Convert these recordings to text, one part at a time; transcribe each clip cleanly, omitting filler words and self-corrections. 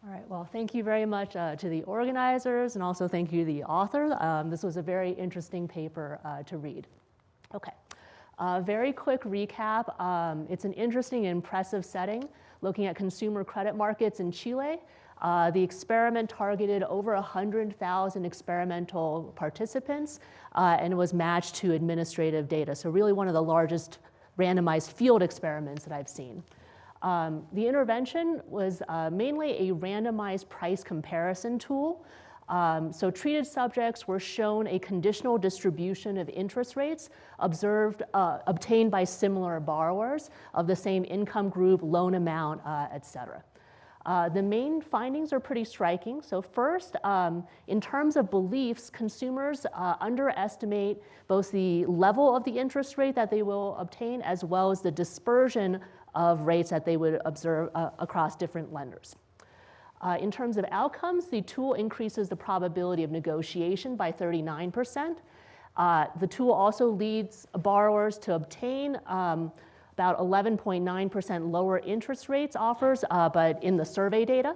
All right, well, thank you very much to the organizers, and also thank you to the author. This was a very interesting paper to read. Okay, very quick recap. It's an interesting and impressive setting looking at consumer credit markets in Chile. The experiment targeted over 100,000 experimental participants and was matched to administrative data. So really one of the largest randomized field experiments that I've seen. The intervention was mainly a randomized price comparison tool. So treated subjects were shown a conditional distribution of interest rates obtained by similar borrowers of the same income group, loan amount, et cetera. The main findings are pretty striking. So first, in terms of beliefs, consumers underestimate both the level of the interest rate that they will obtain as well as the dispersion of rates that they would observe across different lenders. In terms of outcomes, the tool increases the probability of negotiation by 39%. The tool also leads borrowers to obtain about 11.9% lower interest rates offers, but in the survey data,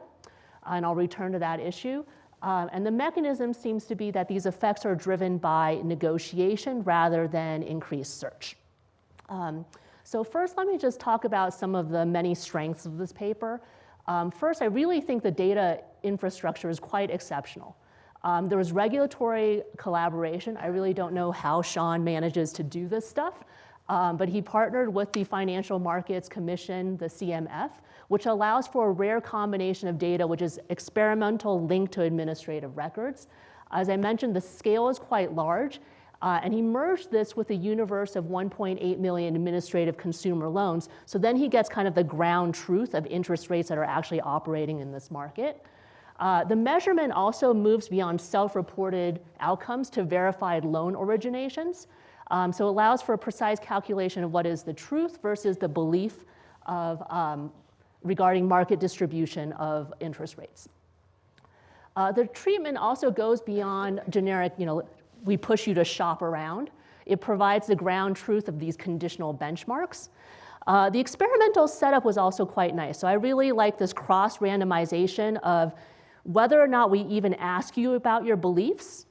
and I'll return to that issue. And the mechanism seems to be that these effects are driven by negotiation rather than increased search. So first, let me just talk about some of the many strengths of this paper. First, I really think the data infrastructure is quite exceptional. There was regulatory collaboration. I really don't know how Sean manages to do this stuff, but he partnered with the Financial Markets Commission, the CMF, which allows for a rare combination of data, which is experimental linked to administrative records. As I mentioned, the scale is quite large. And he merged this with a universe of 1.8 million administrative consumer loans. So then he gets kind of the ground truth of interest rates that are actually operating in this market. The measurement also moves beyond self-reported outcomes to verified loan originations. So it allows for a precise calculation of what is the truth versus the belief of regarding market distribution of interest rates. The treatment also goes beyond generic, we push you to shop around. It provides the ground truth of these conditional benchmarks. The experimental setup was also quite nice. So I really like this cross-randomization of whether or not we even ask you about your beliefs,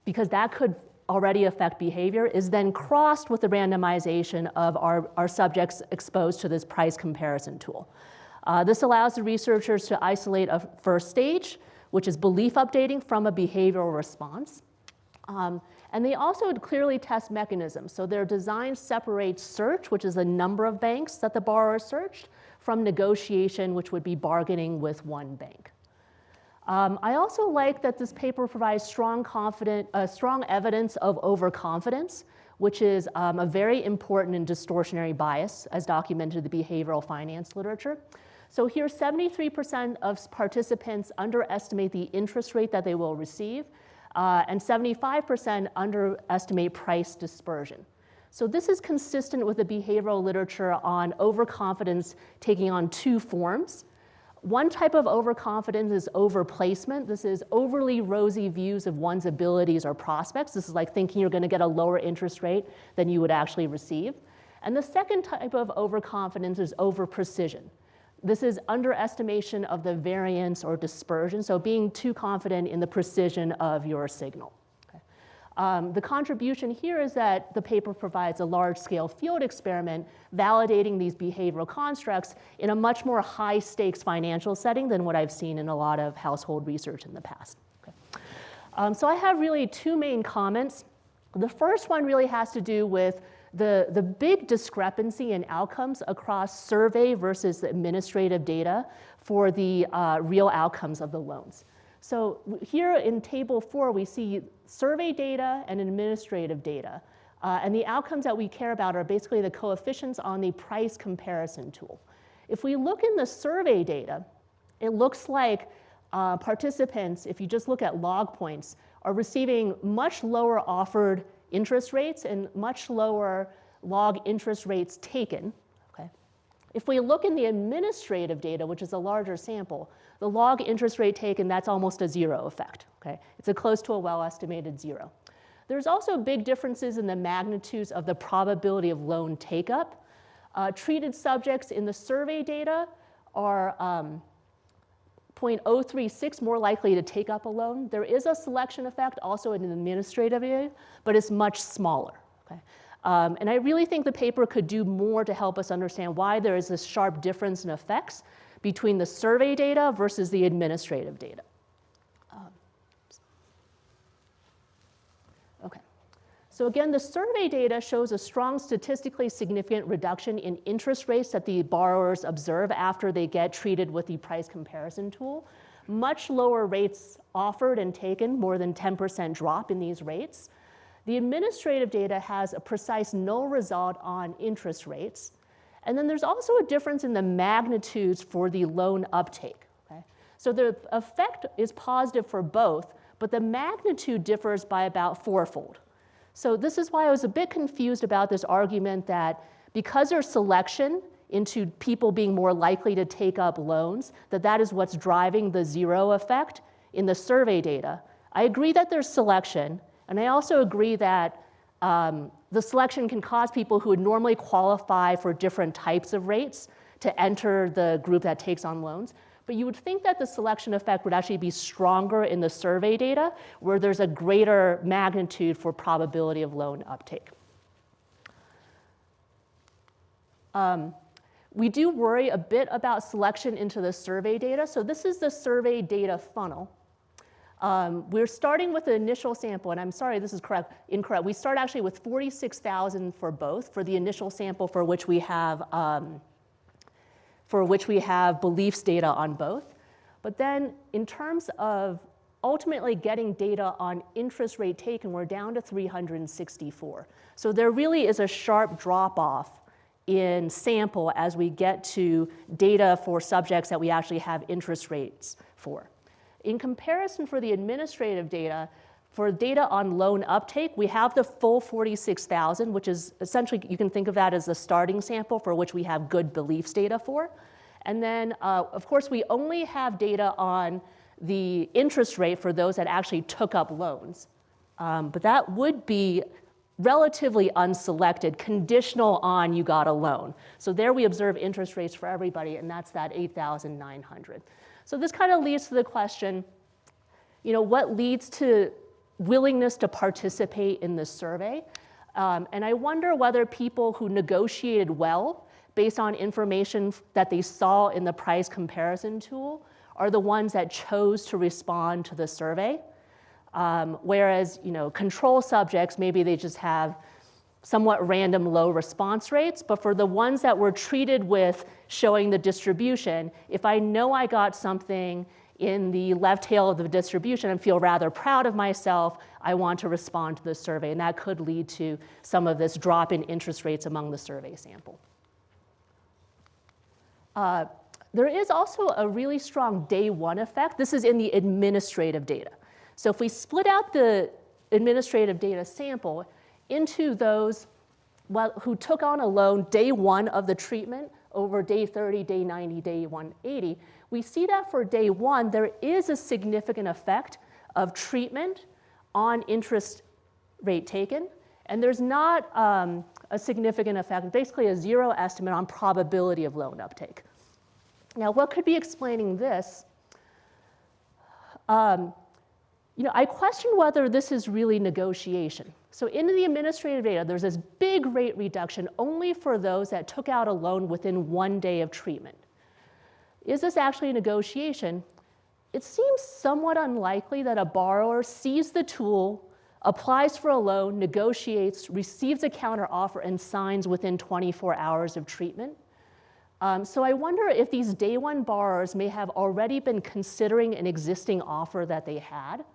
because that could already affect behavior, is then crossed with the randomization of our subjects exposed to this price comparison tool. This allows the researchers to isolate a first stage, which is belief updating from a behavioral response. And they also clearly test mechanisms. So their design separates search, which is the number of banks that the borrower searched, from negotiation, which would be bargaining with one bank. I also like that this paper provides strong evidence of overconfidence, which is a very important and distortionary bias, as documented in the behavioral finance literature. So here, 73% of participants underestimate the interest rate that they will receive, and 75% underestimate price dispersion. So this is consistent with the behavioral literature on overconfidence taking on two forms. One type of overconfidence is overplacement. This is overly rosy views of one's abilities or prospects. This is like thinking you're going to get a lower interest rate than you would actually receive. And the second type of overconfidence is overprecision. This is underestimation of the variance or dispersion, so being too confident in the precision of your signal. Okay. The contribution here is that the paper provides a large-scale field experiment validating these behavioral constructs in a much more high-stakes financial setting than what I've seen in a lot of household research in the past. Okay. So I have really two main comments. The first one really has to do with the big discrepancy in outcomes across survey versus administrative data for the real outcomes of the loans. So here in table 4, we see survey data and administrative data. And the outcomes that we care about are basically the coefficients on the price comparison tool. If we look in the survey data, it looks like participants, if you just look at log points, are receiving much lower offered interest rates and much lower log interest rates taken. Okay. If we look in the administrative data, which is a larger sample, the log interest rate taken, that's almost a zero effect. Okay. It's close to a well-estimated zero. There's also big differences in the magnitudes of the probability of loan take-up. Treated subjects in the survey data are 0.036 more likely to take up a loan. There is a selection effect also in an administrative area, but it's much smaller. Okay? And I really think the paper could do more to help us understand why there is this sharp difference in effects between the survey data versus the administrative data. Okay. So again, the survey data shows a strong statistically significant reduction in interest rates that the borrowers observe after they get treated with the price comparison tool. Much lower rates offered and taken, more than 10% drop in these rates. The administrative data has a precise null result on interest rates. And then there's also a difference in the magnitudes for the loan uptake. Okay? So the effect is positive for both, but the magnitude differs by about fourfold. So this is why I was a bit confused about this argument that because there's selection into people being more likely to take up loans, that is what's driving the zero effect in the survey data. I agree that there's selection, and I also agree that the selection can cause people who would normally qualify for different types of rates to enter the group that takes on loans. But you would think that the selection effect would actually be stronger in the survey data, where there's a greater magnitude for probability of loan uptake. We do worry a bit about selection into the survey data. So this is the survey data funnel. We're starting with the initial sample, and I'm sorry, this is incorrect. We start actually with 46,000 for both, for the initial sample for which we have beliefs data on both. But then in terms of ultimately getting data on interest rate taken, we're down to 364. So there really is a sharp drop-off in sample as we get to data for subjects that we actually have interest rates for. In comparison for the administrative data, for data on loan uptake, we have the full 46,000, which is essentially, you can think of that as the starting sample for which we have good beliefs data for. And then, of course, we only have data on the interest rate for those that actually took up loans. But that would be relatively unselected, conditional on you got a loan. So there we observe interest rates for everybody, and that's that 8,900. So this kind of leads to the question, what leads to willingness to participate in this survey? And I wonder whether people who negotiated well based on information that they saw in the price comparison tool are the ones that chose to respond to the survey. Whereas, control subjects, maybe they just have somewhat random low response rates, but for the ones that were treated with showing the distribution, if I know I got something in the left tail of the distribution and feel rather proud of myself, I want to respond to the survey, and that could lead to some of this drop in interest rates among the survey sample. There is also a really strong day one effect. This is in the administrative data. So if we split out the administrative data sample into those who took on a loan day one of the treatment over day 30, day 90, day 180, we see that for day one, there is a significant effect of treatment on interest rate taken, and there's not a significant effect, basically a zero estimate on probability of loan uptake. Now, what could be explaining this? I question whether this is really negotiation. So in the administrative data, there's this big rate reduction only for those that took out a loan within 1 day of treatment. Is this actually a negotiation? It seems somewhat unlikely that a borrower sees the tool, applies for a loan, negotiates, receives a counteroffer, and signs within 24 hours of treatment. So I wonder if these day one borrowers may have already been considering an existing offer that they had.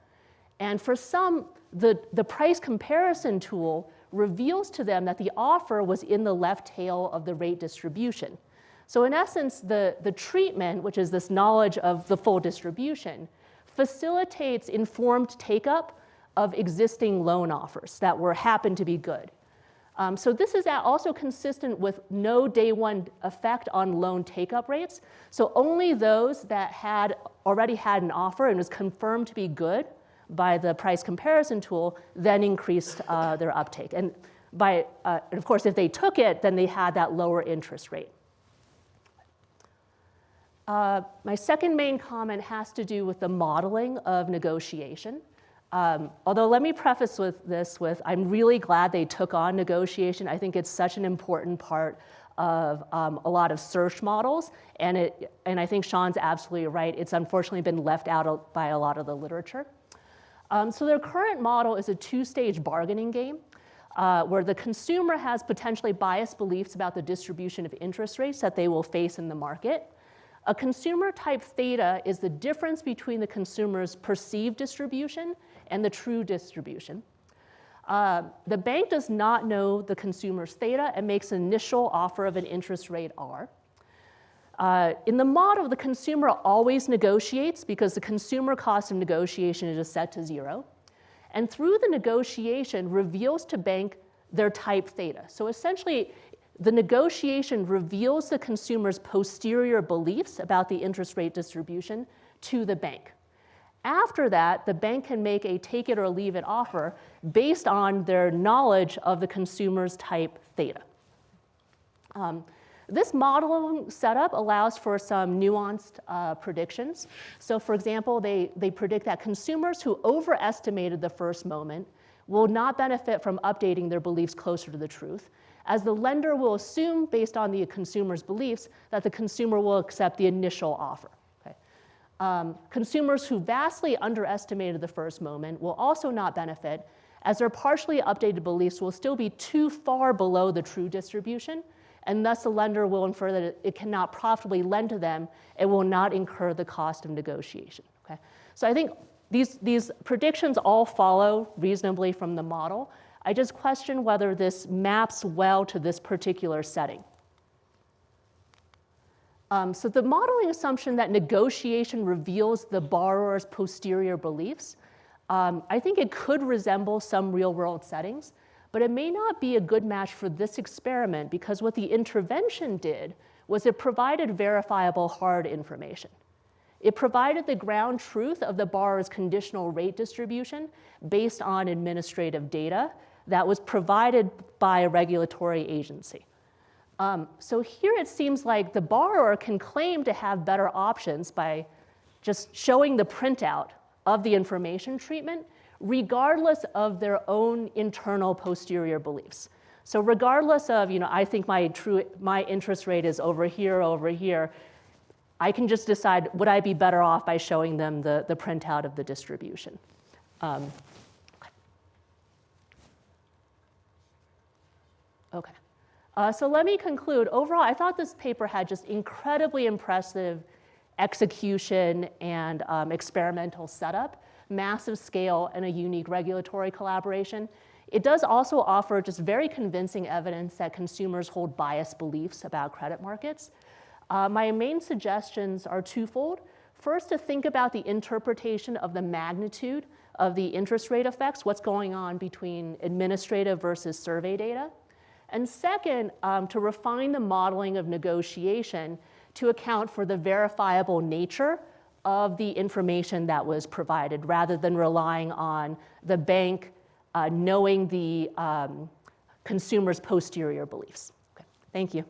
And for some, the price comparison tool reveals to them that the offer was in the left tail of the rate distribution. So in essence, the treatment, which is this knowledge of the full distribution, facilitates informed take-up of existing loan offers that happen to be good. So this is also consistent with no day one effect on loan take-up rates. So only those that had already had an offer and was confirmed to be good by the price comparison tool then increased their uptake. And of course, if they took it, then they had that lower interest rate. My second main comment has to do with the modeling of negotiation. Although let me preface this with, I'm really glad they took on negotiation. I think it's such an important part of a lot of search models, and I think Sean's absolutely right. It's unfortunately been left out by a lot of the literature. So their current model is a two-stage bargaining game where the consumer has potentially biased beliefs about the distribution of interest rates that they will face in the market. A consumer type theta is the difference between the consumer's perceived distribution and the true distribution. The bank does not know the consumer's theta and makes an initial offer of an interest rate R. In the model, the consumer always negotiates because the consumer cost of negotiation is just set to 0. And through the negotiation, reveals to bank their type theta. So essentially, the negotiation reveals the consumer's posterior beliefs about the interest rate distribution to the bank. After that, the bank can make a take it or leave it offer based on their knowledge of the consumer's type theta. This modeling setup allows for some nuanced predictions. So for example, they predict that consumers who overestimated the first moment will not benefit from updating their beliefs closer to the truth, as the lender will assume, based on the consumer's beliefs, that the consumer will accept the initial offer. Okay? Consumers who vastly underestimated the first moment will also not benefit, as their partially updated beliefs will still be too far below the true distribution, and thus the lender will infer that it cannot profitably lend to them and will not incur the cost of negotiation. Okay? So I think these predictions all follow reasonably from the model. I just question whether this maps well to this particular setting. So the modeling assumption that negotiation reveals the borrower's posterior beliefs, I think it could resemble some real-world settings, but it may not be a good match for this experiment because what the intervention did was it provided verifiable hard information. It provided the ground truth of the borrower's conditional rate distribution based on administrative data that was provided by a regulatory agency. So here it seems like the borrower can claim to have better options by just showing the printout of the information treatment, regardless of their own internal posterior beliefs. So regardless of, I think my interest rate is over here, I can just decide, would I be better off by showing them the printout of the distribution? Okay. So let me conclude. Overall, I thought this paper had just incredibly impressive execution and experimental setup, massive scale, and a unique regulatory collaboration. It does also offer just very convincing evidence that consumers hold biased beliefs about credit markets. My main suggestions are twofold. First, to think about the interpretation of the magnitude of the interest rate effects, what's going on between administrative versus survey data. And second, to refine the modeling of negotiation to account for the verifiable nature of the information that was provided, rather than relying on the bank knowing the consumer's posterior beliefs. Okay, thank you.